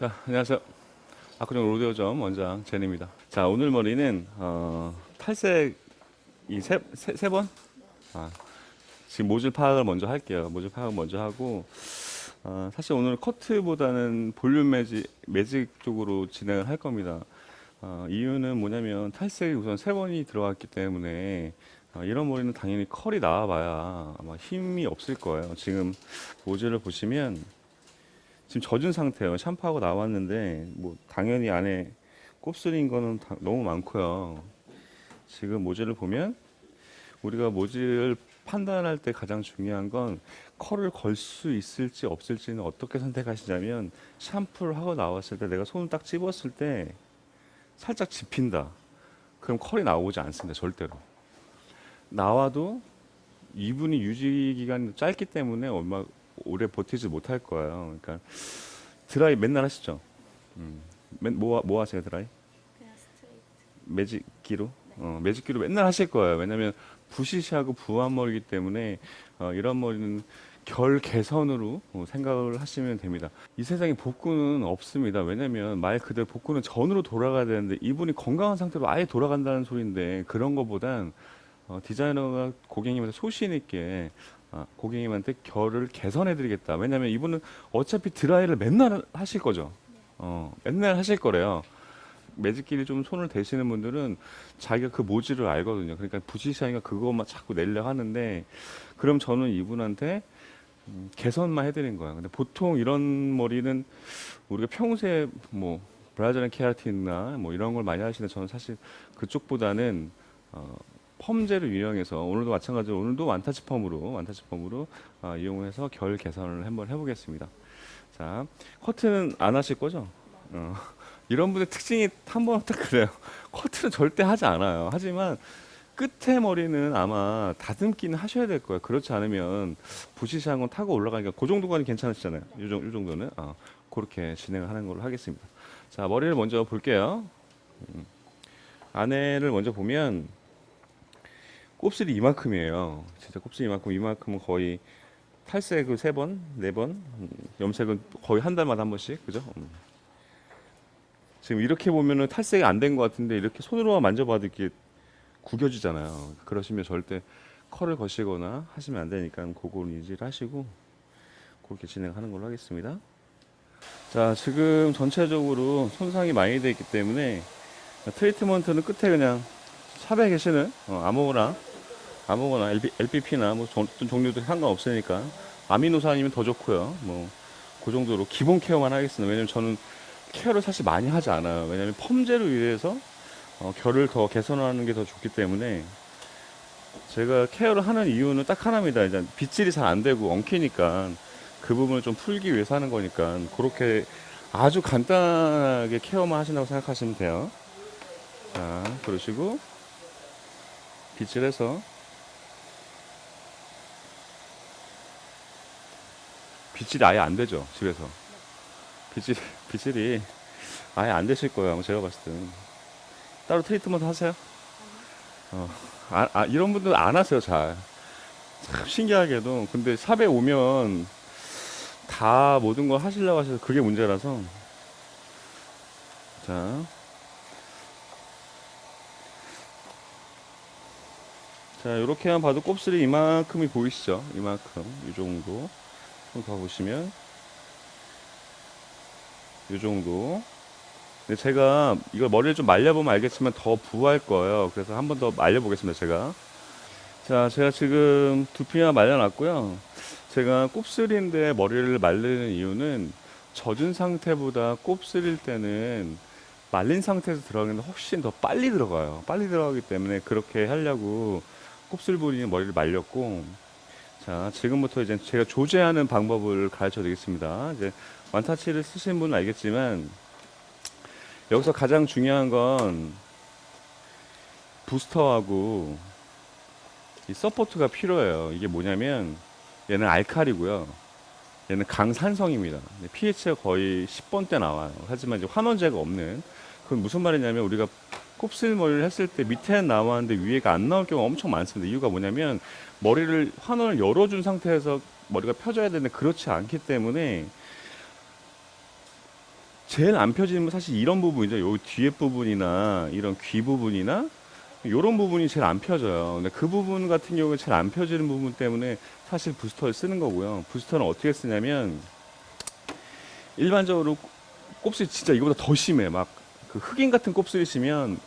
자, 안녕하세요. 압구정 로데오점 원장 제니입니다. 자, 오늘 머리는 탈색 세 번? 아, 지금 모질 파악을 먼저 할게요. 모질 파악을 먼저 하고 사실 오늘 커트보다는 볼륨 매직 쪽으로 진행을 할 겁니다. 이유는 뭐냐면 탈색이 우선 세 번이 들어갔기 때문에 이런 머리는 당연히 컬이 나와봐야 아마 힘이 없을 거예요. 지금 모질을 보시면 지금 젖은 상태예요. 샴푸하고 나왔는데 뭐 당연히 안에 곱슬인 거는 너무 많고요. 지금 모질을 보면 우리가 모질을 판단할 때 가장 중요한 건 컬을 걸 수 있을지 없을지는 어떻게 선택하시냐면, 샴푸를 하고 나왔을 때 내가 손을 딱 집었을 때 살짝 집힌다. 그럼 컬이 나오지 않습니다. 절대로. 나와도 이분이 유지 기간이 짧기 때문에 얼마 오래 버티지 못할 거예요. 그러니까 드라이 맨날 하시죠? 뭐 하세요, 드라이? 그냥 스트레이트. 매직기로? 네. 매직기로 맨날 하실 거예요. 왜냐면 부시시하고 부한 머리이기 때문에 이런 머리는 결 개선으로 생각을 하시면 됩니다. 이 세상에 복구는 없습니다. 왜냐면 말 그대로 복구는 전으로 돌아가야 되는데, 이분이 건강한 상태로 아예 돌아간다는 소리인데, 그런 것보단 디자이너가 고객님한테 소신 있게 고객님한테 결을 개선해 드리겠다. 왜냐면 이분은 어차피 드라이를 맨날 하실 거죠. 맨날 하실 거래요. 매직끼리 좀 손을 대시는 분들은 자기가 그 모질을 알거든요. 그러니까 부시시하니까 그것만 자꾸 내려 하는데, 그럼 저는 이분한테 개선만 해드린 거예요. 근데 보통 이런 머리는 우리가 평소에 뭐 브라질리안 케라틴이나 뭐 이런 걸 많이 하시는데, 저는 사실 그쪽보다는 펌제를 이용해서, 오늘도 마찬가지로 오늘도 완타치 펌으로 이용해서 결 개선을 한번 해보겠습니다. 자, 커트는 안 하실 거죠? 어, 이런 분의 특징이 한번 딱 그래요. 커트는 절대 하지 않아요. 하지만 끝에 머리는 아마 다듬기는 하셔야 될 거예요. 그렇지 않으면 부시시한 건 타고 올라가니까 그 정도까지 괜찮으시잖아요. 요 정도는 그렇게 진행을 하는 걸로 하겠습니다. 자, 머리를 먼저 볼게요. 안에를 먼저 보면 곱슬이 이만큼이에요. 진짜 곱슬이 이만큼은 거의 탈색을 세 번, 네 번, 염색은 거의 한 달마다 한 번씩, 그죠? 지금 이렇게 보면은 탈색이 안 된 것 같은데, 이렇게 손으로만 만져봐도 이렇게 구겨지잖아요. 그러시면 절대 컬을 거시거나 하시면 안 되니까 그걸 유지를 하시고 그렇게 진행하는 걸로 하겠습니다. 자, 지금 전체적으로 손상이 많이 되어 있기 때문에 트리트먼트는 끝에 그냥 샵에 계시는 아무거나 LPP나 뭐 어떤 종류도 상관없으니까 아미노산이면 더 좋고요. 뭐 그 정도로 기본 케어만 하겠습니다. 왜냐면 저는 케어를 사실 많이 하지 않아요. 왜냐면 펌제로 인해서 결을 더 개선하는 게 더 좋기 때문에, 제가 케어를 하는 이유는 딱 하나입니다. 이제 빗질이 잘 안 되고 엉키니까 그 부분을 좀 풀기 위해서 하는 거니까, 그렇게 아주 간단하게 케어만 하신다고 생각하시면 돼요. 자, 그러시고 빗질해서, 빗질이 아예 안 되죠, 집에서. 빗질, 빗질이 아예 안 되실 거예요, 제가 봤을 때는. 따로 트리트먼트 하세요? 어, 이런 분들 안 하세요, 잘. 참 신기하게도. 근데 샵에 오면 다 모든 걸 하시려고 하셔서 그게 문제라서. 자, 자, 이렇게만 봐도 곱슬이 이만큼이 보이시죠? 이만큼, 이 정도. 좀 더 보시면, 이 정도. 근데 제가 이걸 머리를 좀 말려보면 알겠지만 더 부할 거예요. 그래서 한 번 더 말려보겠습니다, 제가. 자, 제가 지금 두피나 말려놨고요. 제가 곱슬인데 머리를 말리는 이유는, 젖은 상태보다 곱슬일 때는 말린 상태에서 들어가는데 훨씬 더 빨리 들어가요. 빨리 들어가기 때문에 그렇게 하려고 곱슬 부리는 머리를 말렸고, 자, 지금부터 이제 제가 조제하는 방법을 가르쳐 드리겠습니다. 이제 완타치를 쓰신 분은 알겠지만, 여기서 가장 중요한 건 부스터하고 이 서포트가 필요해요. 이게 뭐냐면, 얘는 알칼리고요. 얘는 강산성입니다. pH가 거의 10번대 나와요. 하지만 이제 환원제가 없는. 그건 무슨 말이냐면, 우리가 곱슬머리를 했을 때 밑에는 나왔는데 위에가 안 나올 경우가 엄청 많습니다. 이유가 뭐냐면, 머리를 환원을 열어준 상태에서 머리가 펴져야 되는데 그렇지 않기 때문에 제일 안 펴지는 건 사실 이런 부분이죠. 요 뒤에 부분이나 이런 귀 부분이나 요런 부분이 제일 안 펴져요. 근데 그 부분 같은 경우에 제일 안 펴지는 부분 때문에 사실 부스터를 쓰는 거고요. 부스터는 어떻게 쓰냐면 일반적으로 곱슬이 진짜 이거보다 더 심해. 막 그 흑인 같은 곱슬이시면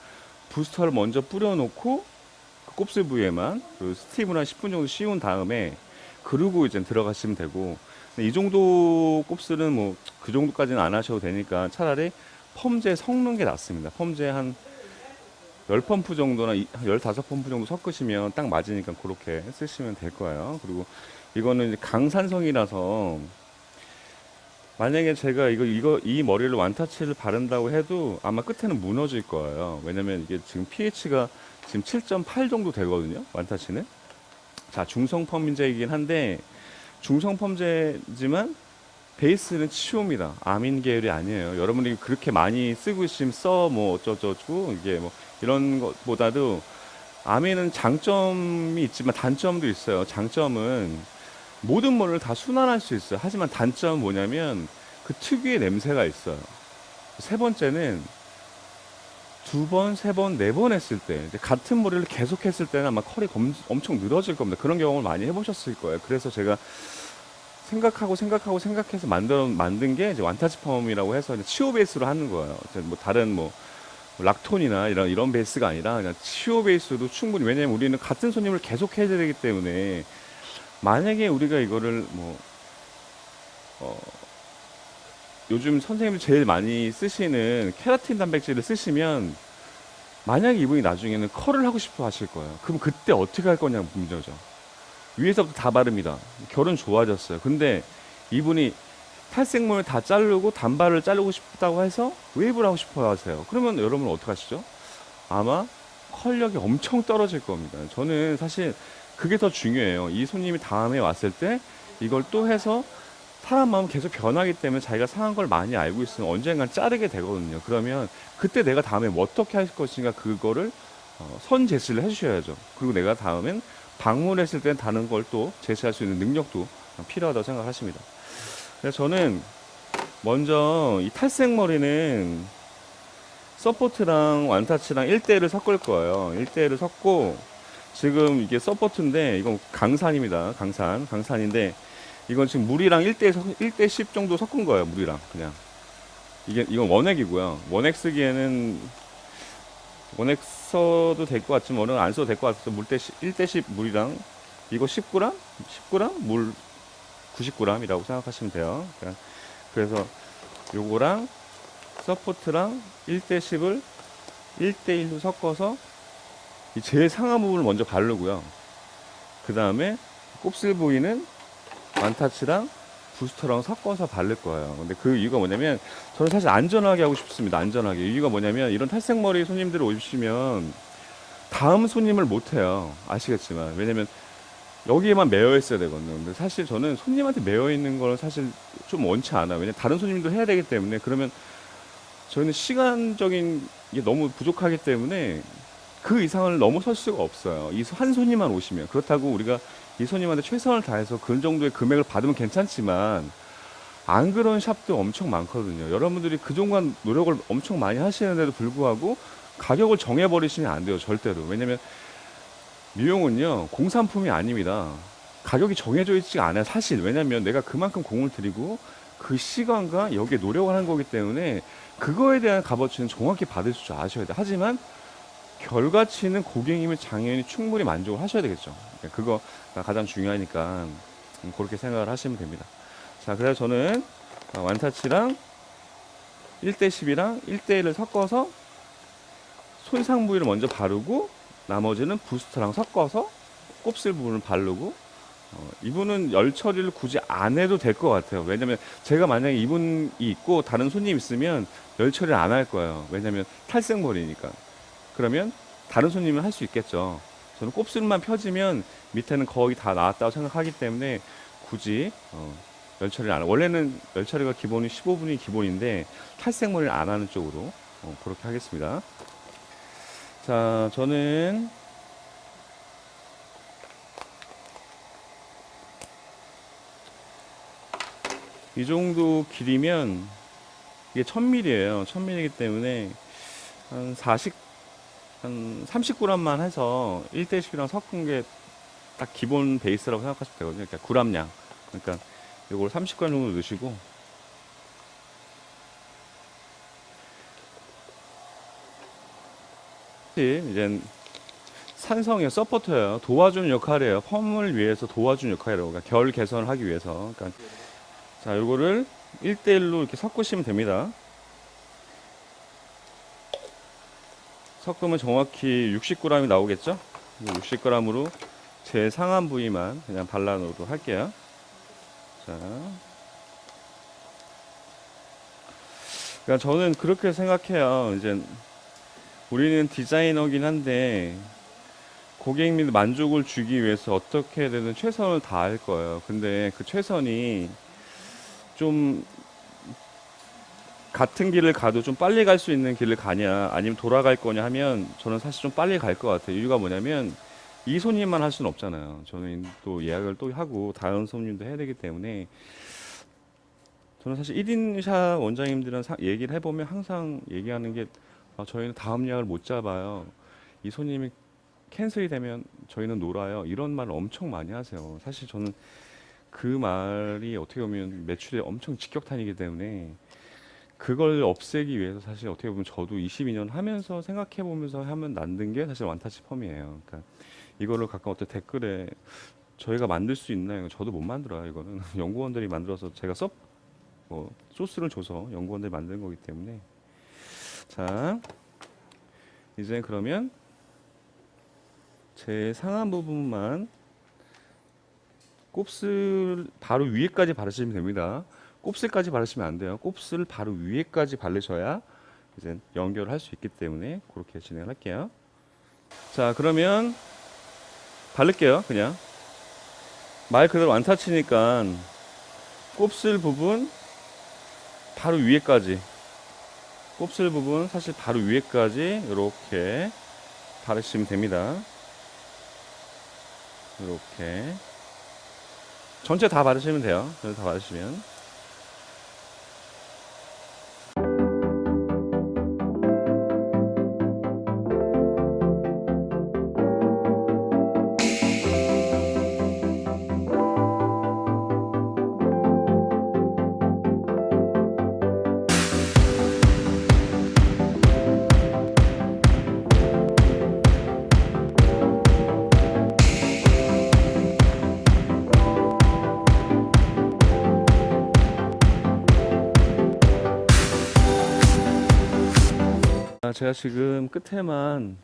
부스터를 먼저 뿌려놓고 그 곱슬 부위에만 그 스팀을 한 10분 정도 씌운 다음에 그러고 이제 들어가시면 되고, 근데 이 정도 곱슬은 뭐 그 정도까지는 안 하셔도 되니까 차라리 펌제 섞는 게 낫습니다. 펌제 한 10펌프 정도나 15펌프 정도 섞으시면 딱 맞으니까 그렇게 쓰시면 될 거예요. 그리고 이거는 이제 강산성이라서 만약에 제가 이 머리를 완타치를 바른다고 해도 아마 끝에는 무너질 거예요. 왜냐면 이게 지금 pH가 지금 7.8 정도 되거든요. 완타치는. 자, 중성 펌제이긴 한데 중성 펌제지만 베이스는 치오입니다. 아민 계열이 아니에요. 여러분이 그렇게 많이 쓰고 있으면 뭐 어쩌고 이게 뭐 이런 것보다도 아민은 장점이 있지만 단점도 있어요. 장점은 모든 머리를 다 순환할 수 있어요. 하지만 단점은 뭐냐면 그 특유의 냄새가 있어요. 세 번째는 두 번, 세 번, 네 번 했을 때 이제 같은 머리를 계속 했을 때는 아마 컬이 엄청 늘어질 겁니다. 그런 경험을 많이 해보셨을 거예요. 그래서 제가 생각해서 만든 게 이제 완타치 펌이라고 해서 이제 치오 베이스로 하는 거예요. 뭐 다른 뭐 락톤이나 이런 베이스가 아니라 그냥 치오 베이스로 충분히, 왜냐면 우리는 같은 손님을 계속 해야 되기 때문에 만약에 우리가 이거를 뭐 요즘 선생님이 제일 많이 쓰시는 케라틴 단백질을 쓰시면 만약에 이분이 나중에는 컬을 하고 싶어 하실 거예요. 그럼 그때 어떻게 할 거냐가 문제죠. 위에서부터 다 바릅니다. 결은 좋아졌어요. 근데 이분이 탈색물 다 자르고 단발을 자르고 싶다고 해서 웨이브를 하고 싶어 하세요. 그러면 여러분 어떻게 하시죠? 아마 컬력이 엄청 떨어질 겁니다. 저는 사실 그게 더 중요해요. 이 손님이 다음에 왔을 때 이걸 또 해서, 사람 마음은 계속 변하기 때문에 자기가 상한 걸 많이 알고 있으면 언젠간 자르게 되거든요. 그러면 그때 내가 다음에 뭐 어떻게 할 것인가, 그거를 선 제시를 해주셔야죠. 그리고 내가 다음엔 방문했을 땐 다른 걸 또 제시할 수 있는 능력도 필요하다고 생각하십니다. 그래서 저는 먼저 이 탈색머리는 서포트랑 완타치랑 1대1을 섞을 거예요. 1대1을 섞고, 지금 이게 서포트인데 이건 강산입니다. 강산인데 이건 지금 물이랑 1대 10 정도 섞은 거예요. 물이랑 그냥. 이건 원액이고요. 원액 쓰기에는 원액 써도 될 것 같지만 원액 안 써도 될 것 같아서 1대 10 물이랑, 이거 10g? 10g? 물 90g이라고 생각하시면 돼요. 그래서 요거랑 서포트랑 1대 10을 1대 1로 섞어서 이 제일 상하 부분을 먼저 바르고요. 그 다음에 곱슬 부위는 완타치랑 부스터랑 섞어서 바를 거예요. 근데 그 이유가 뭐냐면 저는 사실 안전하게 하고 싶습니다. 안전하게. 이유가 뭐냐면 이런 탈색머리 손님들 오시면 다음 손님을 못 해요. 아시겠지만. 왜냐면 여기에만 매여 있어야 되거든요. 근데 사실 저는 손님한테 매여 있는 걸 사실 좀 원치 않아요. 왜냐면 다른 손님도 해야 되기 때문에. 그러면 저희는 시간적인 게 너무 부족하기 때문에 그 이상을 넘어설 수가 없어요. 이 한 손님만 오시면. 그렇다고 우리가 이 손님한테 최선을 다해서 그 정도의 금액을 받으면 괜찮지만 안 그런 샵도 엄청 많거든요. 여러분들이 그동안 노력을 엄청 많이 하시는데도 불구하고 가격을 정해버리시면 안 돼요. 절대로. 왜냐면 미용은요, 공산품이 아닙니다. 가격이 정해져 있지가 않아요. 사실. 왜냐면 내가 그만큼 공을 들이고 그 시간과 여기에 노력을 한 거기 때문에 그거에 대한 값어치는 정확히 받을 줄 아셔야 돼요. 하지만 결과치는 고객님의 장애인이 충분히 만족을 하셔야 되겠죠. 그거가 가장 중요하니까 그렇게 생각을 하시면 됩니다. 자, 그래서 저는 완타치랑 1대 10이랑 1대 1을 섞어서 손상 부위를 먼저 바르고 나머지는 부스트랑 섞어서 곱슬 부분을 바르고, 이분은 열 처리를 굳이 안 해도 될 것 같아요. 왜냐면 제가 만약에 이분이 있고 다른 손님 있으면 열 처리를 안 할 거예요. 왜냐면 탈색머리니까. 그러면 다른 손님은 할 수 있겠죠. 저는 곱슬만 펴지면 밑에는 거의 다 나왔다고 생각하기 때문에 굳이 열 처리를 안 해요. 원래는 열 처리가 기본이 15분이 기본인데 탈색머리를 안 하는 쪽으로 그렇게 하겠습니다. 자, 저는 이 정도 길이면 이게 1000ml예요. 1000ml이기 때문에 한 40, 한 30g만 해서 1대10이랑 섞은 게 딱 기본 베이스라고 생각하시면 되거든요. 그러니까 g량. 그러니까 이걸 30g 정도 넣으시고, 이제 산성이에요. 서포터예요. 도와주는 역할이에요. 펌을 위해서 도와주는 역할이라고. 그러니까 결 개선을 하기 위해서. 그러니까 자, 요거를 1대1로 이렇게 섞으시면 됩니다. 섞으면 정확히 60g이 나오겠죠? 60g으로 제 상한 부위만 그냥 발라놓도록 할게요. 자, 그러니까 저는 그렇게 생각해요. 이제 우리는 디자이너긴 한데 고객님 만족을 주기 위해서 어떻게 되든 최선을 다할 거예요. 근데 그 최선이 좀 같은 길을 가도 좀 빨리 갈 수 있는 길을 가냐 아니면 돌아갈 거냐 하면 저는 사실 좀 빨리 갈 것 같아요. 이유가 뭐냐면 이 손님만 할 수는 없잖아요. 저는 또 예약을 또 하고 다른 손님도 해야 되기 때문에 저는 사실 1인샵 원장님들은 얘기를 해보면 항상 얘기하는 게 저희는 다음 예약을 못 잡아요. 이 손님이 캔슬이 되면 저희는 놀아요. 이런 말을 엄청 많이 하세요. 사실 저는 그 말이 어떻게 보면 매출에 엄청 직격탄이기 때문에 그걸 없애기 위해서 사실 어떻게 보면 저도 22년 하면서 생각해 보면서 하면 만든 게 사실 원타치 펌이에요. 그러니까 이거를 가끔 어떤 댓글에 저희가 만들 수 있나요? 저도 못 만들어요. 이거는 연구원들이 만들어서 제가 소스를 줘서 연구원들이 만든 거기 때문에. 자, 이제 그러면 제 상한 부분만 곱슬 바로 위에까지 바르시면 됩니다. 곱슬까지 바르시면 안 돼요. 곱슬 바로 위에까지 바르셔야 이제 연결을 할 수 있기 때문에 그렇게 진행을 할게요. 자, 그러면 바를게요. 그냥 말 그대로 완타치니까 곱슬 부분 바로 위에까지, 곱슬 부분 사실 바로 위에까지 이렇게 바르시면 됩니다. 이렇게 전체 다 바르시면 돼요. 전체 다 바르시면. 제가 지금 끝에만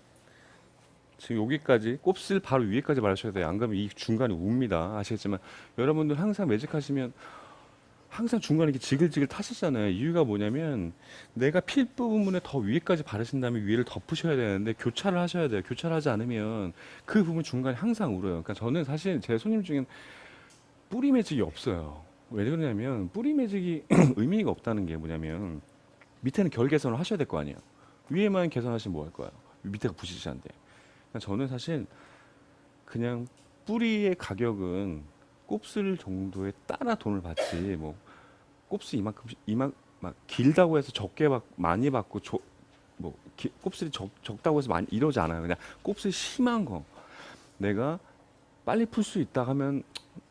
지금 여기까지 곱슬 바로 위에까지 바르셔야 돼요. 안 그러면 이 중간에 웁니다. 아시겠지만 여러분들 항상 매직하시면 항상 중간에 이렇게 지글지글 타시잖아요. 이유가 뭐냐면 내가 필 부분에 더 위에까지 바르신 다음에 위를 덮으셔야 되는데 교차를 하셔야 돼요. 교차를 하지 않으면 그 부분 중간에 항상 울어요. 그러니까 저는 사실 제 손님 중엔 뿌리 매직이 없어요. 왜 그러냐면 뿌리 매직이 의미가 없다는 게 뭐냐면 밑에는 결 개선을 하셔야 될 거 아니에요. 위에만 개선하시면 뭐 할 거예요? 밑에가 부시시한데. 그러니까 저는 사실 그냥 뿌리의 가격은 곱슬 정도에 따라 돈을 받지 뭐 곱슬 이만큼 막 길다고 해서 적게 받 많이 받고 곱슬이 적다고 해서 많이 이러지 않아요. 그냥 곱슬 심한 거 내가 빨리 풀 수 있다 하면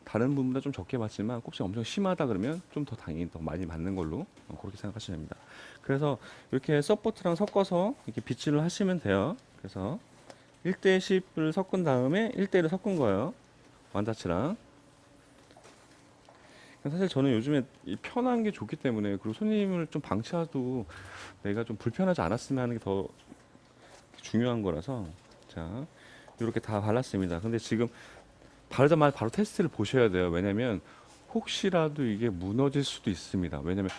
다른 분보다 좀 적게 받지만 곱슬이 엄청 심하다 그러면 좀 더 당연히 더 많이 받는 걸로 그렇게 생각하시면 됩니다. 그래서 이렇게 서포트랑 섞어서 이렇게 빗질을 하시면 돼요. 그래서 1대10을 섞은 다음에 1대1을 섞은 거예요. 완타치랑. 사실 저는 요즘에 편한 게 좋기 때문에 그리고 손님을 좀 방치해도 내가 좀 불편하지 않았으면 하는 게 더 중요한 거라서 자 이렇게 다 발랐습니다. 근데 지금 바르자마자 바로 테스트를 보셔야 돼요. 왜냐면 혹시라도 이게 무너질 수도 있습니다. 왜냐면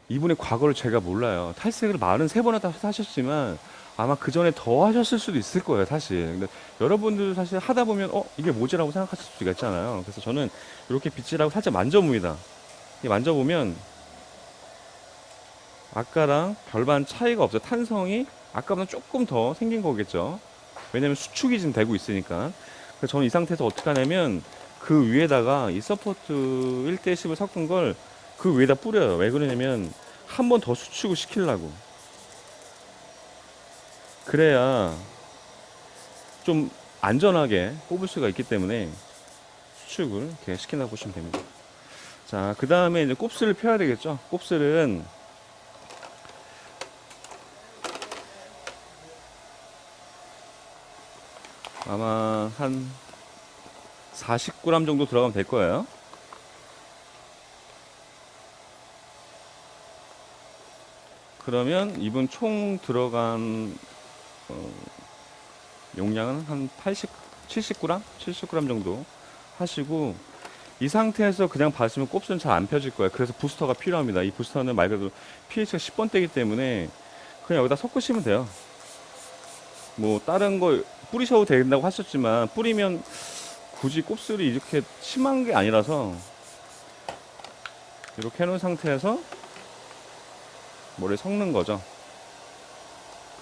이분의 과거를 제가 몰라요. 탈색을 43번 하셨지만 아마 그 전에 더 하셨을 수도 있을 거예요, 사실. 근데 여러분들 사실 하다 보면 이게 뭐지라고 생각하실 수가 있잖아요. 그래서 저는 이렇게 빗질하고 살짝 만져봅니다. 만져보면 아까랑 별반 차이가 없어요. 탄성이 아까보다 조금 더 생긴 거겠죠. 왜냐면 수축이 지금 되고 있으니까. 그래서 저는 이 상태에서 어떻게 하냐면 그 위에다가 이 서포트 1대10을 섞은 걸 그 위에다 뿌려요. 왜 그러냐면 한 번 더 수축을 시키려고. 그래야 좀 안전하게 뽑을 수가 있기 때문에 수축을 이렇게 시킨다고 보시면 됩니다. 자, 그 다음에 이제 곱슬을 펴야 되겠죠. 곱슬은 아마 한 40g 정도 들어가면 될 거예요. 그러면 이분 총 들어간 용량은 한 70g? 70g 정도 하시고, 이 상태에서 그냥 바르시면 곱슬은 잘 안 펴질 거예요. 그래서 부스터가 필요합니다. 이 부스터는 말 그대로 pH가 10번대이기 때문에 그냥 여기다 섞으시면 돼요. 뭐 다른 거 뿌리셔도 된다고 하셨지만 뿌리면 굳이 곱슬이 이렇게 심한 게 아니라서 이렇게 해놓은 상태에서 머리에 섞는 거죠.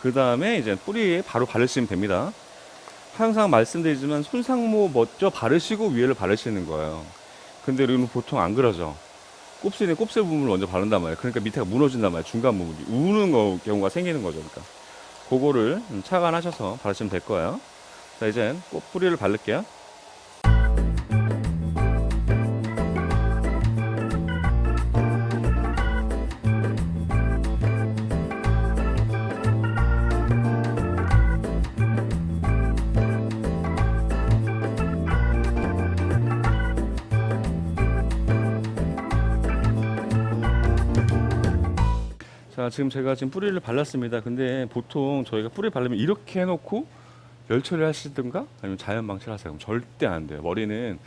그 다음에 이제 뿌리에 바로 바르시면 됩니다. 항상 말씀드리지만 손상모 먼저 바르시고 위에를 바르시는 거예요. 근데 우리는 보통 안 그러죠. 곱슬은 곱슬 부분을 먼저 바른단 말이에요. 그러니까 밑에가 무너진단 말이에요. 중간 부분이 우는 경우가 생기는 거죠. 그러니까 그거를 착안하셔서 바르시면 될 거예요. 자, 이제 꽃 뿌리를 바를게요. 자, 지금 제가 뿌리를 발랐습니다. 근데 보통 저희가 뿌리 바르면 이렇게 해놓고 열 처리하시든가 아니면 자연 방치를 하세요. 그럼 절대 안 돼요. 머리는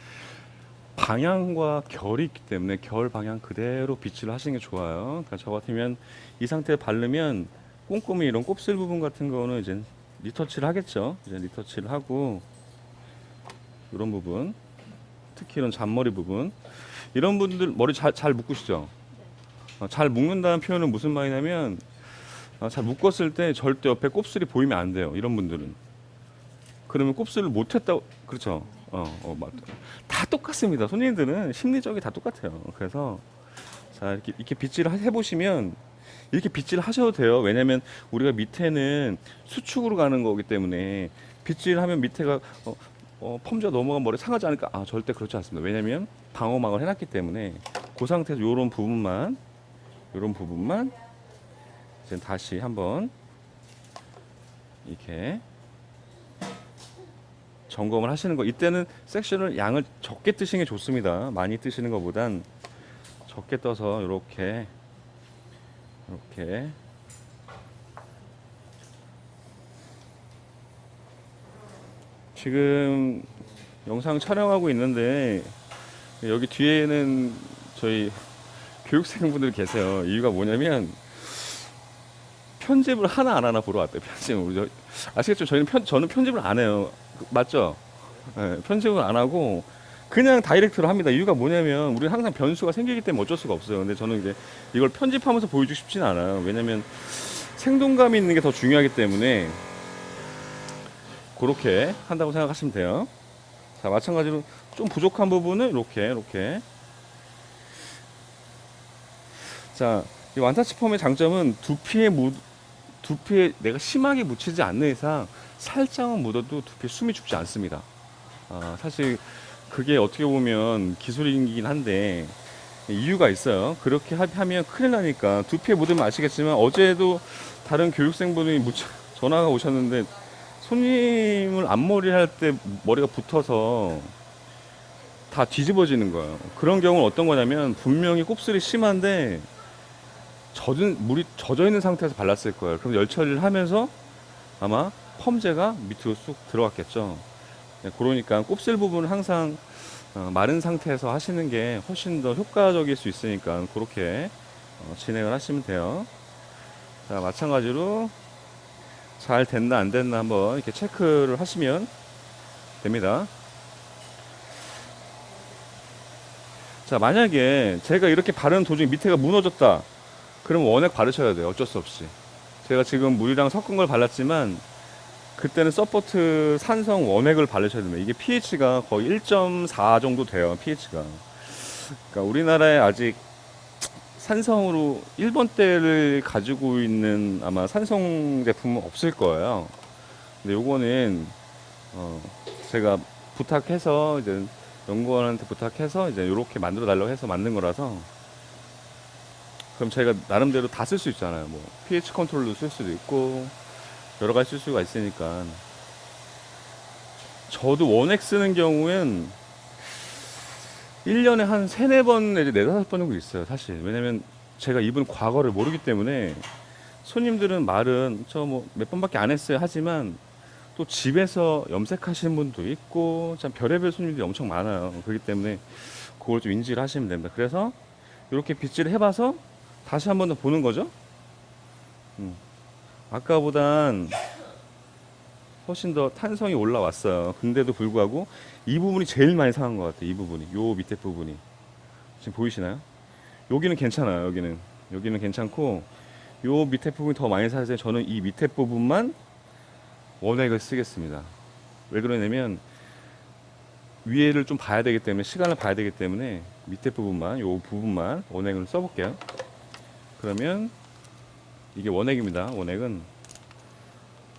방향과 결이 있기 때문에 결 방향 그대로 빗질을 하시는 게 좋아요. 그러니까 저 같으면 이 상태에 바르면 꼼꼼히 이런 곱슬 부분 같은 거는 이제 리터치를 하겠죠. 이제 리터치를 하고 이런 부분, 특히 이런 잔머리 부분, 이런 분들 머리 잘 묶으시죠? 잘 묶는다는 표현은 무슨 말이냐면 잘 묶었을 때 절대 옆에 곱슬이 보이면 안 돼요. 이런 분들은. 그러면 곱슬을 못했다고. 그렇죠. 다 똑같습니다. 손님들은 심리적이 다 똑같아요. 그래서 자, 이렇게 빗질을 해보시면 이렇게 빗질을 하셔도 돼요. 왜냐면 우리가 밑에는 수축으로 가는 거기 때문에 빗질을 하면 밑에가 펌지가 넘어가면 머리 상하지 않을까? 절대 그렇지 않습니다. 왜냐면 방어막을 해놨기 때문에 그 상태에서 이런 부분만 이제 다시 한번 이렇게 점검을 하시는 거. 이때는 섹션을 양을 적게 뜨시는 게 좋습니다. 많이 뜨시는 것보단 적게 떠서 이렇게 지금 영상 촬영하고 있는데 여기 뒤에는 저희 교육생분들 계세요. 이유가 뭐냐면 편집을 하나 안 하나 보러 왔대요. 편집을. 아시겠죠? 저는 편집을 안 해요. 맞죠? 네, 편집을 안 하고 그냥 다이렉트로 합니다. 이유가 뭐냐면 우리는 항상 변수가 생기기 때문에 어쩔 수가 없어요. 근데 저는 이제 이걸 편집하면서 보여주고 싶진 않아요. 왜냐면 생동감이 있는 게 더 중요하기 때문에 그렇게 한다고 생각하시면 돼요. 자, 마찬가지로 좀 부족한 부분은 이렇게. 자, 이 완타치 펌의 장점은 두피에 내가 심하게 묻히지 않는 이상 살짝은 묻어도 두피에 숨이 죽지 않습니다. 사실 그게 어떻게 보면 기술이긴 한데 이유가 있어요. 그렇게 하면 큰일 나니까. 두피에 묻으면 아시겠지만 어제도 다른 교육생분이 전화가 오셨는데 손님을 앞머리 할 때 머리가 붙어서 다 뒤집어지는 거예요. 그런 경우는 어떤 거냐면 분명히 곱슬이 심한데 물이 젖어 있는 상태에서 발랐을 거예요. 그럼 열 처리를 하면서 아마 펌제가 밑으로 쑥 들어갔겠죠. 네, 그러니까 곱슬 부분은 항상 마른 상태에서 하시는 게 훨씬 더 효과적일 수 있으니까 그렇게 진행을 하시면 돼요. 자, 마찬가지로 잘 됐나 안 됐나 한번 이렇게 체크를 하시면 됩니다. 자, 만약에 제가 이렇게 바르는 도중에 밑에가 무너졌다. 그럼 원액 바르셔야 돼요. 어쩔 수 없이. 제가 지금 물이랑 섞은 걸 발랐지만 그때는 서포트 산성 원액을 바르셔야 됩니다. 이게 pH가 거의 1.4 정도 돼요. pH가. 그러니까 우리나라에 아직 산성으로 1번대를 가지고 있는 아마 산성 제품은 없을 거예요. 근데 요거는 제가 부탁해서 이제 연구원한테 부탁해서 이제 요렇게 만들어 달라고 해서 만든 거라서, 그럼 저희가 나름대로 다 쓸 수 있잖아요. 뭐 pH 컨트롤도 쓸 수도 있고 여러 가지 쓸 수가 있으니까. 저도 원액 쓰는 경우엔 1년에 한 3, 4번 내지 4, 5번 정도 있어요, 사실. 왜냐면 제가 이분 과거를 모르기 때문에. 손님들은 말은 저 뭐 몇 번밖에 안 했어요 하지만, 또 집에서 염색하시는 분도 있고 참 별의별 손님들이 엄청 많아요. 그렇기 때문에 그걸 좀 인지를 하시면 됩니다. 그래서 이렇게 빗질을 해봐서 다시 한 번 더 보는 거죠. 아까보단 훨씬 더 탄성이 올라왔어요. 근데도 불구하고 이 부분이 제일 많이 상한 것 같아요. 이 부분이, 요 밑에 부분이 지금 보이시나요? 여기는 괜찮아요. 여기는 괜찮고 요 밑에 부분이 더 많이 상해서 저는 이 밑에 부분만 원액을 쓰겠습니다. 왜 그러냐면 위에를 좀 봐야 되기 때문에, 시간을 봐야 되기 때문에 밑에 부분만, 요 부분만 원액을 써볼게요. 그러면 이게 원액입니다. 원액은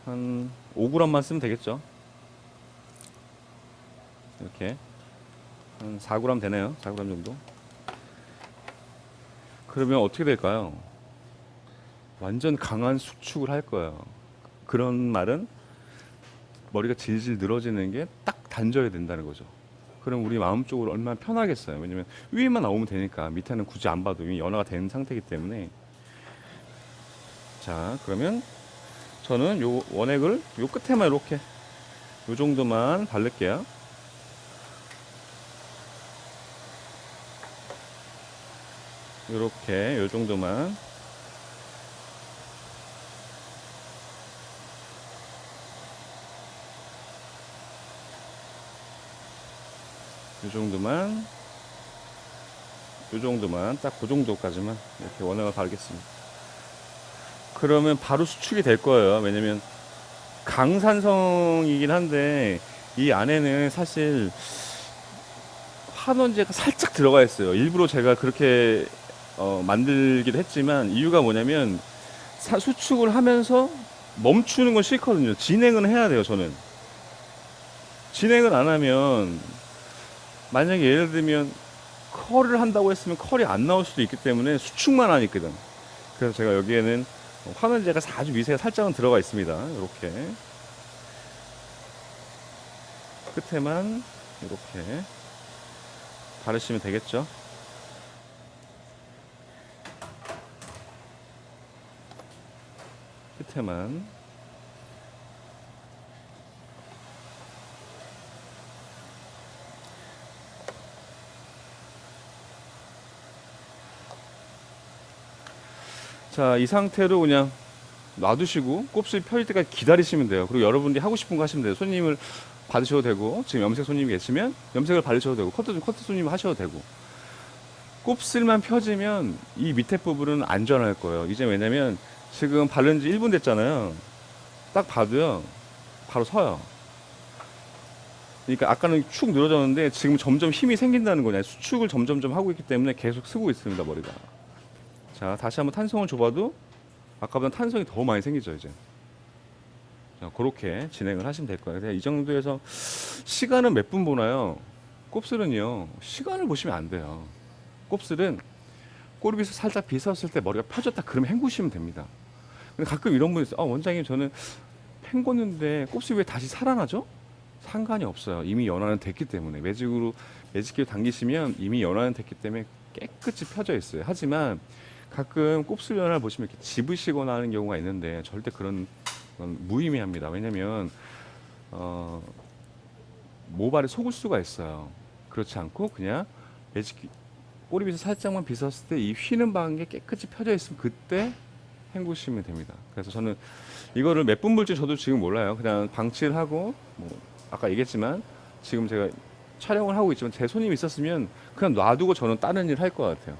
한 5g만 쓰면 되겠죠. 이렇게 한 4g 되네요. 4g 정도. 그러면 어떻게 될까요? 완전 강한 수축을 할 거예요. 그런 말은 머리가 질질 늘어지는 게 딱 단절이 된다는 거죠. 그럼 우리 마음적으로 얼마나 편하겠어요. 왜냐면 위에만 나오면 되니까 밑에는 굳이 안 봐도 이미 연화가 된 상태이기 때문에. 자, 그러면 저는 요 원액을 요 끝에만 이렇게 요 정도만 바를게요. 요렇게 요 정도만. 요 정도만 딱 그 정도까지만 이렇게 원액을 바르겠습니다. 그러면 바로 수축이 될 거예요. 왜냐면 강산성이긴 한데 이 안에는 사실 환원제가 살짝 들어가 있어요. 일부러 제가 그렇게 만들기도 했지만, 이유가 뭐냐면 수축을 하면서 멈추는 건 싫거든요. 진행은 해야 돼요. 저는 진행을 안 하면, 만약에 예를 들면 컬을 한다고 했으면 컬이 안 나올 수도 있기 때문에 수축만 하니거든. 그래서 제가 여기에는 환원제가 아주 미세하게 살짝은 들어가 있습니다. 이렇게 끝에만 이렇게 바르시면 되겠죠. 끝에만. 자, 이 상태로 그냥 놔두시고 곱슬 펴질 때까지 기다리시면 돼요. 그리고 여러분들이 하고 싶은 거 하시면 돼요. 손님을 받으셔도 되고, 지금 염색 손님이 계시면 염색을 받으셔도 되고, 커트 손님 하셔도 되고. 곱슬만 펴지면 이 밑에 부분은 안전할 거예요. 이제 왜냐면 지금 바른 지 1분 됐잖아요. 딱 봐도요, 바로 서요. 그러니까 아까는 축 늘어졌는데 지금 점점 힘이 생긴다는 거냐. 수축을 점점점 하고 있기 때문에 계속 쓰고 있습니다, 머리가. 자, 다시 한번 탄성을 줘봐도 아까보다 탄성이 더 많이 생기죠, 이제. 자, 그렇게 진행을 하시면 될 거예요. 이 정도에서 시간은 몇 분 보나요? 곱슬은요, 시간을 보시면 안 돼요. 곱슬은 꼬리빗을 살짝 빗었을 때 머리가 펴졌다 그러면 헹구시면 됩니다. 근데 가끔 이런 분이 있어요. 원장님, 저는 헹궜는데 곱슬이 왜 다시 살아나죠? 상관이 없어요. 이미 연화는 됐기 때문에. 매직기로 당기시면 이미 연화는 됐기 때문에 깨끗이 펴져 있어요. 하지만 가끔 곱슬 연화를 보시면 이렇게 집으시거나 하는 경우가 있는데 절대 그런 건 무의미합니다. 왜냐면 모발에 속을 수가 있어요. 그렇지 않고 그냥 매직기 꼬리빗을 살짝만 빗었을 때 이 휘는 방에 깨끗이 펴져 있으면 그때 헹구시면 됩니다. 그래서 저는 이거를 몇 분 볼지 저도 지금 몰라요. 그냥 방치를 하고, 뭐 아까 얘기했지만 지금 제가 촬영을 하고 있지만 제 손님이 있었으면 그냥 놔두고 저는 다른 일을 할 것 같아요.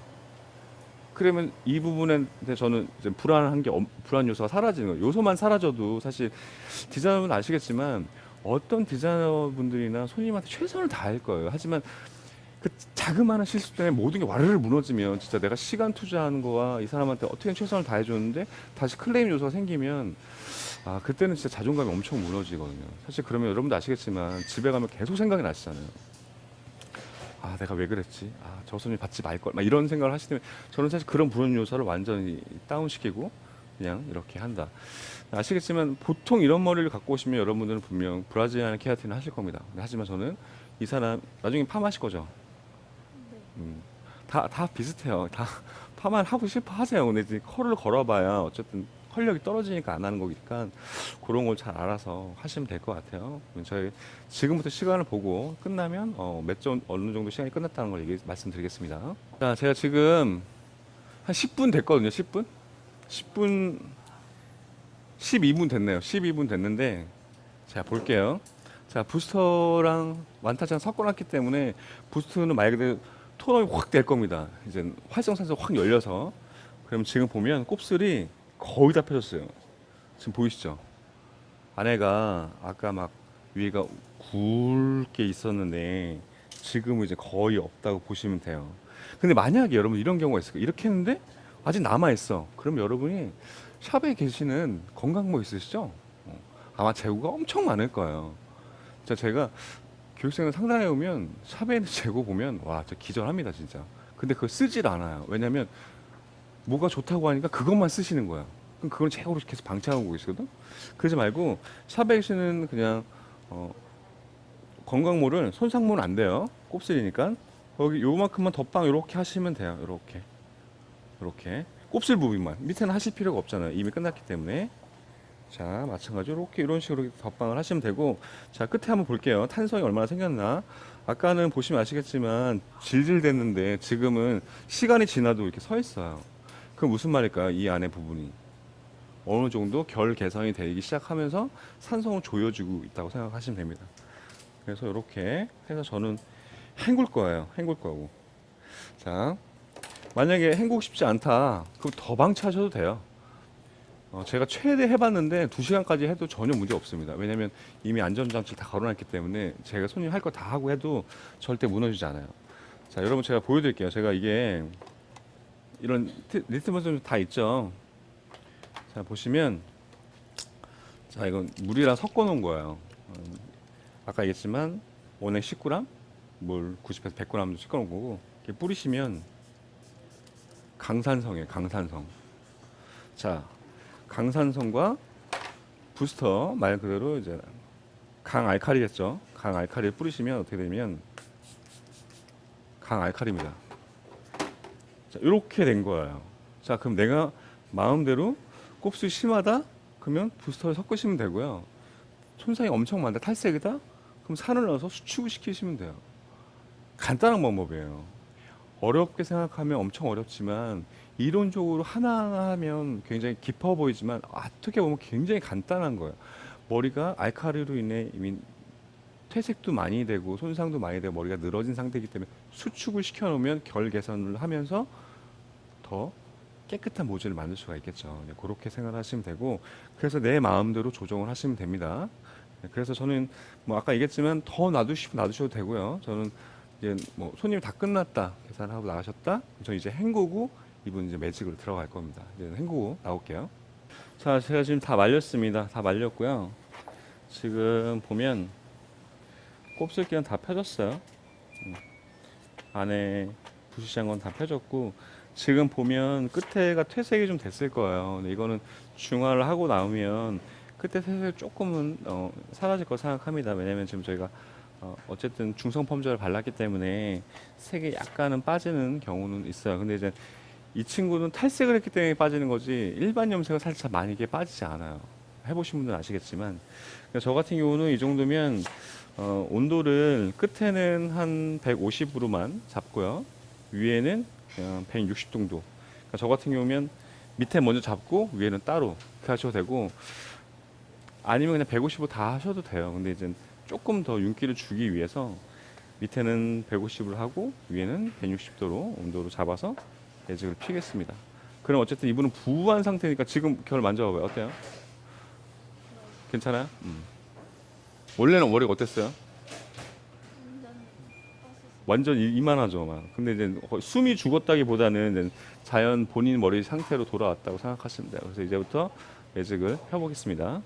그러면 이 부분에 저는 이제 불안 요소가 사라지는 거예요. 요소만 사라져도 사실 디자이너분 아시겠지만 어떤 디자이너분들이나 손님한테 최선을 다할 거예요. 하지만 그 자그마한 실수 때문에 모든 게 와르르 무너지면 진짜 내가 시간 투자하는 거와 이 사람한테 어떻게 최선을 다해줬는데 다시 클레임 요소가 생기면 그때는 진짜 자존감이 엄청 무너지거든요. 사실 그러면 여러분도 아시겠지만 집에 가면 계속 생각이 나시잖아요. 내가 왜 그랬지? 저 손님 받지 말걸. 막 이런 생각을 하시면 저는 사실 그런 불안 요소를 완전히 다운시키고 그냥 이렇게 한다. 아시겠지만 보통 이런 머리를 갖고 오시면 여러분들은 분명 브라질리안 케라틴을 하실 겁니다. 하지만 저는 이 사람 나중에 파마하실 거죠. 다 비슷해요. 다 파마를 하고 싶어 하세요. 근데 이제 컬을 걸어봐야 어쨌든 컬력이 떨어지니까 안 하는 거니까 그런 걸 잘 알아서 하시면 될 것 같아요. 저희 지금부터 시간을 보고 끝나면 어느 정도 시간이 끝났다는 걸 말씀드리겠습니다. 자, 제가 지금 한 10분 됐거든요. 10분? 10분 12분 됐네요. 12분 됐는데 자 볼게요. 자 부스터랑 완타치랑 섞어놨기 때문에 부스터는 말 그대로 톤업이 확 될 겁니다. 이제 활성산소 확 열려서 그럼 지금 보면 곱슬이 거의 다 펴졌어요. 지금 보이시죠? 안에가 아까 막 위가 굵게 있었는데 지금은 이제 거의 없다고 보시면 돼요. 근데 만약에 여러분 이런 경우가 있을까요? 이렇게 했는데 아직 남아 있어. 그럼 여러분이 샵에 계시는 건강모 있으시죠? 아마 재고가 엄청 많을 거예요. 제가 교육생을 상담해 오면 샵에 있는 재고 보면 와, 진짜 기절합니다, 진짜. 근데 그걸 쓰질 않아요. 왜냐면 뭐가 좋다고 하니까 그것만 쓰시는 거야. 그럼 그걸 재고로 계속 방치하고 계시거든. 그러지 말고 샵에 계시는 그냥 건강모를 손상모는 안 돼요. 곱슬이니까 거기 요만큼만 덧방 이렇게 하시면 돼요. 이렇게 곱슬 부분만 밑에는 하실 필요가 없잖아요. 이미 끝났기 때문에. 자, 마찬가지로 이렇게 이런 식으로 덧방을 하시면 되고, 자, 끝에 한번 볼게요. 탄성이 얼마나 생겼나. 아까는 보시면 아시겠지만 질질 됐는데 지금은 시간이 지나도 이렇게 서 있어요. 그럼 무슨 말일까요? 이 안에 부분이 어느 정도 결 개선이 되기 시작하면서 산성을 조여주고 있다고 생각하시면 됩니다. 그래서 이렇게 해서 저는 헹굴 거예요. 헹굴 거고. 자, 만약에 헹구고 싶지 않다. 그럼 더 방치하셔도 돼요. 제가 최대 해봤는데 2시간까지 해도 전혀 문제 없습니다. 왜냐면 이미 안전장치를 다 걸어놨기 때문에 제가 손님 할 거 다 하고 해도 절대 무너지지 않아요. 자, 여러분 제가 보여드릴게요. 제가 이게 이런 리트머스 다 있죠. 자, 보시면 자, 이건 물이랑 섞어 놓은 거예요. 아까 얘기했지만 원액 10g, 물 90에서 100g 섞어 놓은 거고 이렇게 뿌리시면 강산성이에요. 강산성. 자, 강산성과 부스터 말 그대로 이제 강알칼리겠죠. 강알칼리를 뿌리시면 어떻게 되면 강알칼리입니다. 자, 이렇게 된 거예요. 자, 그럼 내가 마음대로 곱슬이 심하다? 그러면 부스터를 섞으시면 되고요. 손상이 엄청 많다. 탈색이다? 그럼 산을 넣어서 수축을 시키시면 돼요. 간단한 방법이에요. 어렵게 생각하면 엄청 어렵지만 이론적으로 하나하나 하면 굉장히 깊어 보이지만 어떻게 보면 굉장히 간단한 거예요. 머리가 알칼리로 인해 이미 퇴색도 많이 되고 손상도 많이 되고 머리가 늘어진 상태이기 때문에 수축을 시켜놓으면 결 개선을 하면서 더 깨끗한 모질을 만들 수가 있겠죠. 그렇게 생각하시면 되고 그래서 내 마음대로 조정을 하시면 됩니다. 그래서 저는 뭐 아까 얘기했지만 더 놔두시면 놔두셔도 되고요. 저는 이제 뭐 손님이 다 끝났다 계산하고 나가셨다. 저 이제 헹구고 이분 이제 매직으로 들어갈 겁니다. 이제 헹구고 나올게요. 자, 제가 지금 다 말렸습니다. 다 말렸고요. 지금 보면 곱슬기는 다 펴졌어요. 안에 부시시한 건 다 펴졌고 지금 보면 끝에가 퇴색이 좀 됐을 거예요. 근데 이거는 중화를 하고 나오면 끝에 퇴색이 조금은 사라질 거 생각합니다. 왜냐면 지금 저희가 어쨌든 중성 펌저를 발랐기 때문에 색이 약간은 빠지는 경우는 있어요. 근데 이제 이 친구는 탈색을 했기 때문에 빠지는 거지 일반 염색은 살짝 많이 이게 빠지지 않아요. 해보신 분들은 아시겠지만 저 같은 경우는 이 정도면 온도를 끝에는 한 150으로만 잡고요. 위에는 그냥 160 정도. 그러니까 저 같은 경우면 밑에 먼저 잡고 위에는 따로 이렇게 하셔도 되고 아니면 그냥 150으로 다 하셔도 돼요. 근데 이제 조금 더 윤기를 주기 위해서 밑에는 150으로 하고 위에는 160도로 온도로 잡아서 매직을 피겠습니다. 그럼 어쨌든 이분은 부한 상태니까 지금 결 만져봐봐요. 어때요? 괜찮아요? 원래는 머리가 어땠어요? 완전 완전 이만하죠, 막. 근데 이제 거의 숨이 죽었다기보다는 이제 자연 본인 머리 상태로 돌아왔다고 생각하시면 돼요. 그래서 이제부터 매직을 펴보겠습니다.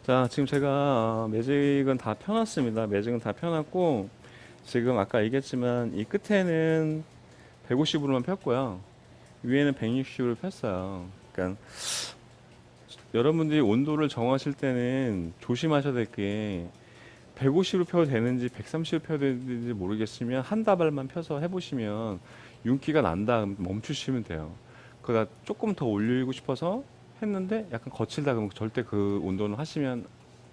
자, 지금 제가 매직은 다 펴놨습니다. 매직은 다 펴놨고, 지금 아까 얘기했지만 이 끝에는 150으로만 폈고요. 위에는 160으로 폈어요. 그러니까 여러분들이 온도를 정하실 때는 조심하셔야 될 게 150으로 펴도 되는지 130으로 펴도 되는지 모르겠으면 한 다발만 펴서 해보시면 윤기가 난 다음 멈추시면 돼요. 그러다 조금 더 올리고 싶어서 했는데 약간 거칠다 그러면 절대 그 온도는 하시면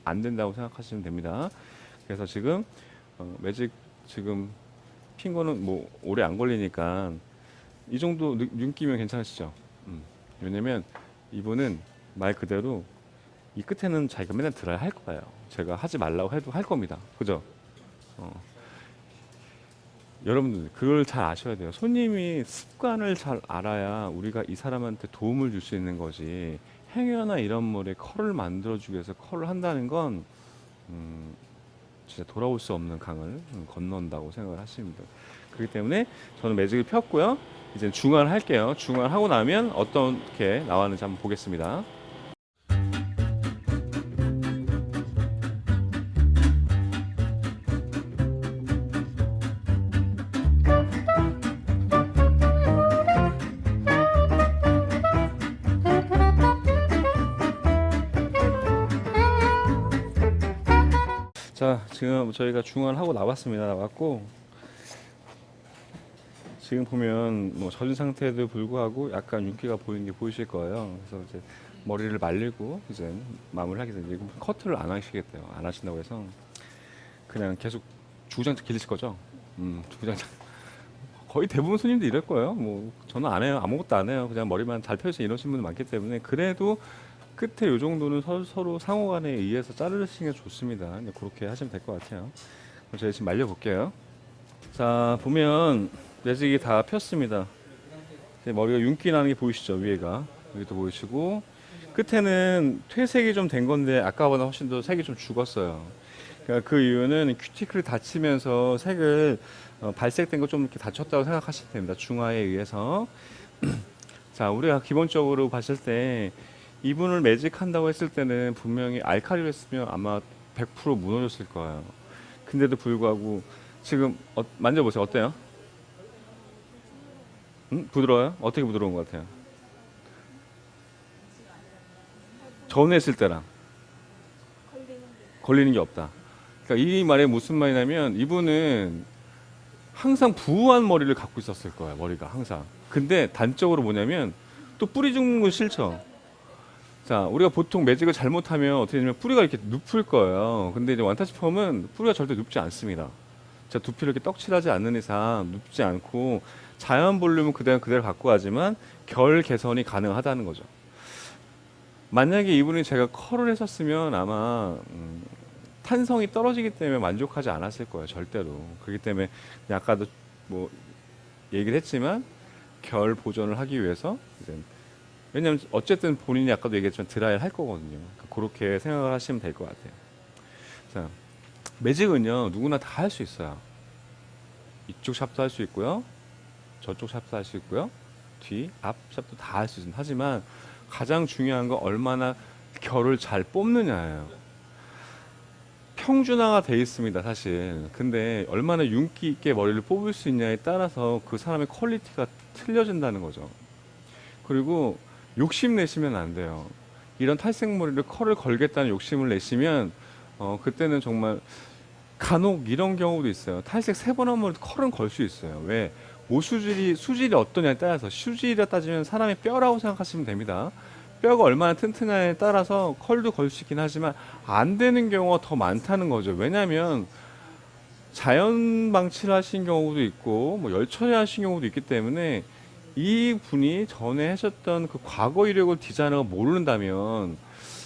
안 된다고 생각하시면 됩니다. 그래서 지금 매직 지금 핀 거는 뭐 오래 안 걸리니까 이 정도 윤기면 괜찮으시죠? 왜냐면 이분은 말 그대로 이 끝에는 자기가 맨날 드라이 할 거예요. 제가 하지 말라고 해도 할 겁니다. 그죠? 여러분들 그걸 잘 아셔야 돼요. 손님이 습관을 잘 알아야 우리가 이 사람한테 도움을 줄 수 있는 거지. 행여나 이런 머리에 컬을 만들어주기 위해서 컬을 한다는 건 진짜 돌아올 수 없는 강을 건넌다고 생각을 하십니다. 그렇기 때문에 저는 매직을 폈고요. 이제 중화를 할게요. 중화를 하고 나면 어떻게 나왔는지 한번 보겠습니다. 자, 지금 저희가 중화를 하고 나왔습니다. 나왔고 지금 보면 뭐 젖은 상태에도 불구하고 약간 윤기가 보이는 게 보이실 거예요. 그래서 이제 머리를 말리고 이제 마무리하게 되는데 커트를 안 하시겠대요. 안 하신다고 해서 그냥 계속 주구장창 기르실 거죠. 주구장창. 거의 대부분 손님들 이럴 거예요. 뭐 저는 안 해요. 아무것도 안 해요. 그냥 머리만 잘 펴서 이러신 분들 많기 때문에 그래도 끝에 요 정도는 서로 상호간에 의해서 자르시는 게 좋습니다. 이제 그렇게 하시면 될 것 같아요. 그럼 제가 지금 말려 볼게요. 자, 보면 매직이 다 폈습니다. 이제 머리가 윤기 나는 게 보이시죠? 위에가 여기도 보이시고 끝에는 퇴색이 좀 된 건데 아까보다 훨씬 더 색이 좀 죽었어요. 그러니까 그 이유는 큐티클이 닫히면서 색을 발색된 거 좀 이렇게 다쳤다고 생각하시면 됩니다. 중화에 의해서. 자, 우리가 기본적으로 봤을 때 이분을 매직한다고 했을 때는 분명히 알칼리로 했으면 아마 100% 무너졌을 거예요. 근데도 불구하고 지금 만져보세요. 어때요? 부드러워요? 어떻게 부드러운 것 같아요? 전에 했을 때랑 걸리는 게 없다. 그러니까 이 말에 무슨 말이냐면 이분은 항상 부한 머리를 갖고 있었을 거예요. 머리가 항상. 근데 단적으로 뭐냐면 또 뿌리 죽는 건 싫죠. 자, 우리가 보통 매직을 잘못하면 어떻게 되냐면 뿌리가 이렇게 눕을 거예요. 근데 이제 원터치 펌은 뿌리가 절대 눕지 않습니다. 자, 두피를 이렇게 떡칠하지 않는 이상 눕지 않고 자연 볼륨은 그대로 갖고 가지만 결 개선이 가능하다는 거죠. 만약에 이분이 제가 컬을 했었으면 아마 탄성이 떨어지기 때문에 만족하지 않았을 거예요. 절대로. 그렇기 때문에 아까도 뭐 얘기를 했지만 결 보존을 하기 위해서 이제 왜냐면 어쨌든 본인이 아까도 얘기했지만 드라이를 할 거거든요. 그렇게 생각을 하시면 될 것 같아요. 자, 매직은요 누구나 다 할 수 있어요. 이쪽 샵도 할 수 있고요, 저쪽 샵도 할 수 있고요, 뒤, 앞 샵도 다 할 수 있습니다. 하지만 가장 중요한 건 얼마나 결을 잘 뽑느냐예요. 평준화가 돼 있습니다, 사실. 근데 얼마나 윤기 있게 머리를 뽑을 수 있냐에 따라서 그 사람의 퀄리티가 틀려진다는 거죠. 그리고 욕심 내시면 안 돼요. 이런 탈색 머리를 컬을 걸겠다는 욕심을 내시면 그때는 정말 간혹 이런 경우도 있어요. 탈색 3번 한 머리도 컬은 걸 수 있어요. 왜? 수질이 어떠냐에 따라서 수질이라 따지면 사람의 뼈라고 생각하시면 됩니다. 뼈가 얼마나 튼튼하냐에 따라서 컬도 걸 수 있긴 하지만 안 되는 경우가 더 많다는 거죠. 왜냐하면 자연 방치를 하신 경우도 있고 뭐 열 처리하신 경우도 있기 때문에 이 분이 전에 하셨던 그 과거 이력을 디자이너가 모른다면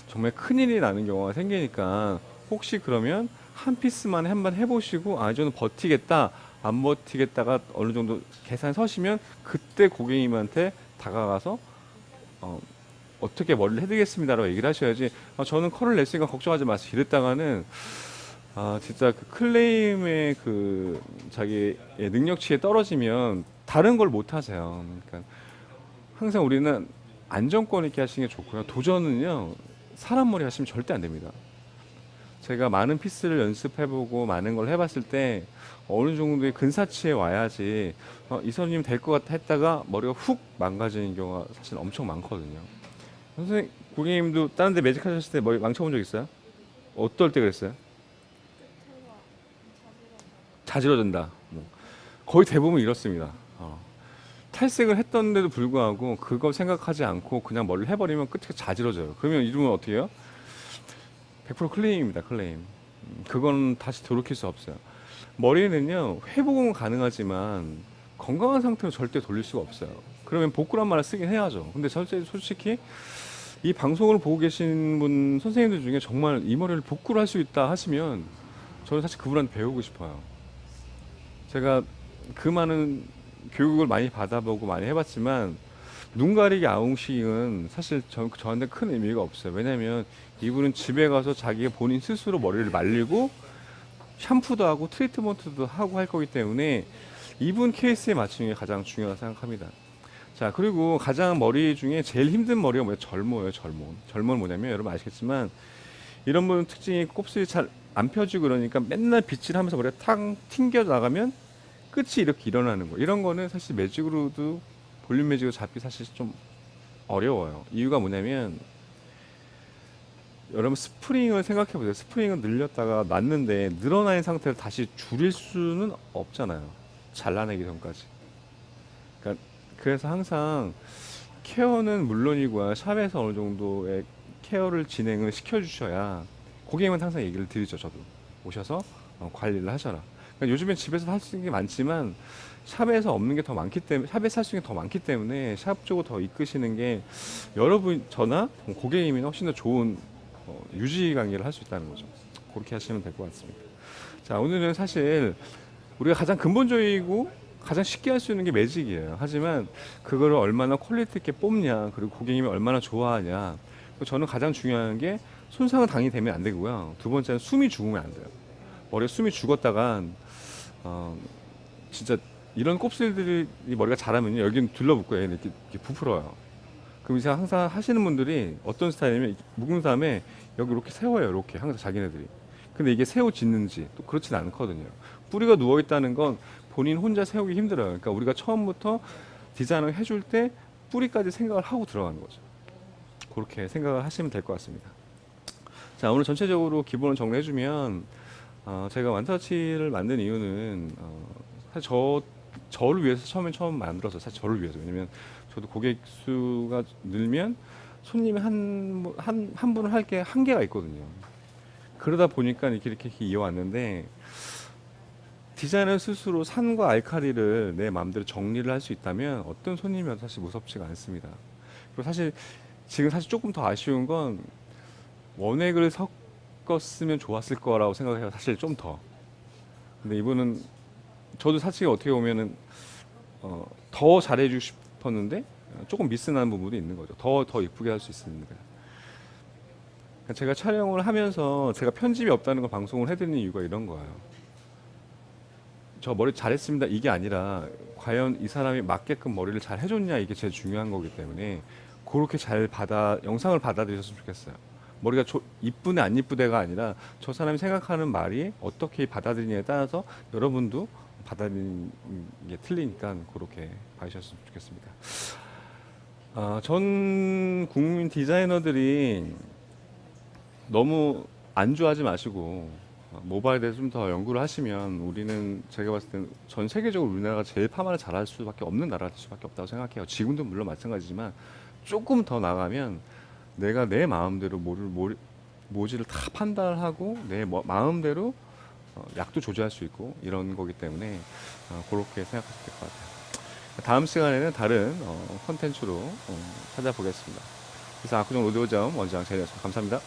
정말 큰일이 나는 경우가 생기니까 혹시 그러면 한 피스만 한번 해보시고 아 저는 버티겠다 안 버티겠다가 어느 정도 계산 서시면 그때 고객님한테 다가가서 어, 어떻게 머리를 해드리겠습니다라고 얘기를 하셔야지 저는 컬을 냈으니까 걱정하지 마세요 이랬다가는 진짜 그 클레임의 그 자기의 능력치에 떨어지면 다른 걸 못 하세요. 그러니까 항상 우리는 안정권 있게 하시는 게 좋고요. 도전은요, 사람 머리 하시면 절대 안 됩니다. 제가 많은 피스를 연습해보고 많은 걸 해봤을 때 어느 정도의 근사치에 와야지 이 선생님 될 것 같아 했다가 머리가 훅 망가지는 경우가 사실 엄청 많거든요. 선생님, 고객님도 다른 데 매직 하셨을 때 머리 망쳐본 적 있어요? 어떨 때 그랬어요? 자지러진다. 뭐. 거의 대부분 이렇습니다. 탈색을 했던데도 불구하고 그거 생각하지 않고 그냥 머리를 해버리면 끝이 자지러져요. 그러면 이러면 어떻게 해요? 100% 클레임입니다. 클레임. 그건 다시 돌이킬 수 없어요. 머리는요 회복은 가능하지만 건강한 상태로 절대 돌릴 수가 없어요. 그러면 복구란 말을 쓰긴 해야죠. 근데 솔직히 이 방송을 보고 계신 분 선생님들 중에 정말 이 머리를 복구를 할 수 있다 하시면 저는 사실 그분한테 배우고 싶어요. 제가 그 많은 교육을 많이 받아보고 많이 해봤지만 눈 가리기 아웅식은 사실 저한테 큰 의미가 없어요. 왜냐면 이분은 집에 가서 자기가 본인 스스로 머리를 말리고 샴푸도 하고 트리트먼트도 하고 할 거기 때문에 이분 케이스에 맞추는 게 가장 중요하다고 생각합니다. 자, 그리고 가장 머리 중에 제일 힘든 머리가 뭐예요? 절모예요, 절모. 절모는 뭐냐면 여러분 아시겠지만 이런 분은 특징이 곱슬이 잘 안 펴지고 그러니까 맨날 빗질 하면서 머리가 탕 튕겨 나가면 끝이 이렇게 일어나는 거. 이런 거는 사실 매직으로도 볼륨 매직으로 잡기 사실 좀 어려워요. 이유가 뭐냐면 여러분 스프링을 생각해 보세요. 스프링은 늘렸다가 놨는데 늘어나 있는 상태를 다시 줄일 수는 없잖아요. 잘라내기 전까지. 그러니까 그래서 항상 케어는 물론이고 샵에서 어느 정도의 케어를 진행을 시켜 주셔야 고객님은 항상 얘기를 드리죠. 저도 오셔서 관리를 하셔라. 그러니까 요즘엔 집에서 할 수 있는 게 많지만 샵에서 없는 게 더 많기 때문에 샵에서 할 수 있는 게 더 많기 때문에 샵 쪽으로 더 이끄시는 게 여러분 저나 고객님이 훨씬 더 좋은 유지 관계를 할 수 있다는 거죠. 그렇게 하시면 될 것 같습니다. 자, 오늘은 사실 우리가 가장 근본적이고 가장 쉽게 할 수 있는 게 매직이에요. 하지만 그거를 얼마나 퀄리티 있게 뽑냐, 그리고 고객님이 얼마나 좋아하냐. 저는 가장 중요한 게 손상은 당연히 되면 안 되고요. 두 번째는 숨이 죽으면 안 돼요. 머리에 숨이 죽었다가 진짜 이런 곱슬들이 머리가 자라면요 여기는 들러붙고 이렇게 부풀어요. 그럼 이제 항상 하시는 분들이 어떤 스타일이냐면 묶은 다음에 여기 이렇게 세워요. 이렇게 항상 자기네들이. 근데 이게 세워지는지 또 그렇진 않거든요. 뿌리가 누워 있다는 건 본인 혼자 세우기 힘들어요. 그러니까 우리가 처음부터 디자인을 해줄 때 뿌리까지 생각을 하고 들어가는 거죠. 그렇게 생각을 하시면 될 것 같습니다. 자, 오늘 전체적으로 기본을 정리해주면 제가 완터치를 만든 이유는 사실 저를 위해서 처음 만들어서 사실 저를 위해서. 왜냐면 저도 고객 수가 늘면 손님이 한 분을 할 게 한계가 있거든요. 그러다 보니까 이렇게 이어왔는데 디자이너 스스로 산과 알칼리를 내 마음대로 정리를 할 수 있다면 어떤 손님이어도 사실 무섭지가 않습니다. 그리고 사실 지금 사실 조금 더 아쉬운 건 원액을 섞었으면 좋았을 거라고 생각해요. 사실 좀 더. 근데 이분은 저도 사실 어떻게 보면은 더 잘해주고 싶었는데 조금 미스나는 부분도 있는 거죠. 더 이쁘게 할 수 있습니다. 그러니까 제가 촬영을 하면서 제가 편집이 없다는 걸 방송을 해드리는 이유가 이런 거예요. 저 머리 잘했습니다. 이게 아니라 과연 이 사람이 맞게끔 머리를 잘 해줬냐 이게 제일 중요한 거기 때문에 그렇게 영상을 받아들이셨으면 좋겠어요. 머리가 이쁘네 안 이쁘대가 아니라 저 사람이 생각하는 말이 어떻게 받아들이냐에 따라서 여러분도 받아들이는 게 틀리니까 그렇게 봐주셨으면 좋겠습니다. 전 국민 디자이너들이 너무 안주하지 마시고 모바일에 대해서 좀 더 연구를 하시면 우리는 제가 봤을 때는 전 세계적으로 우리나라가 제일 파마를 잘할 수밖에 없는 나라가 될 수밖에 없다고 생각해요. 지금도 물론 마찬가지지만 조금 더 나가면 내가 내 마음대로 모지를 다 판단하고 내 마음대로 약도 조절할 수 있고 이런 거기 때문에 그렇게 생각하시면 될 것 같아요. 다음 시간에는 다른 컨텐츠로 찾아보겠습니다. 그래서 압구정 로드오점 원장 제이였습니다. 감사합니다.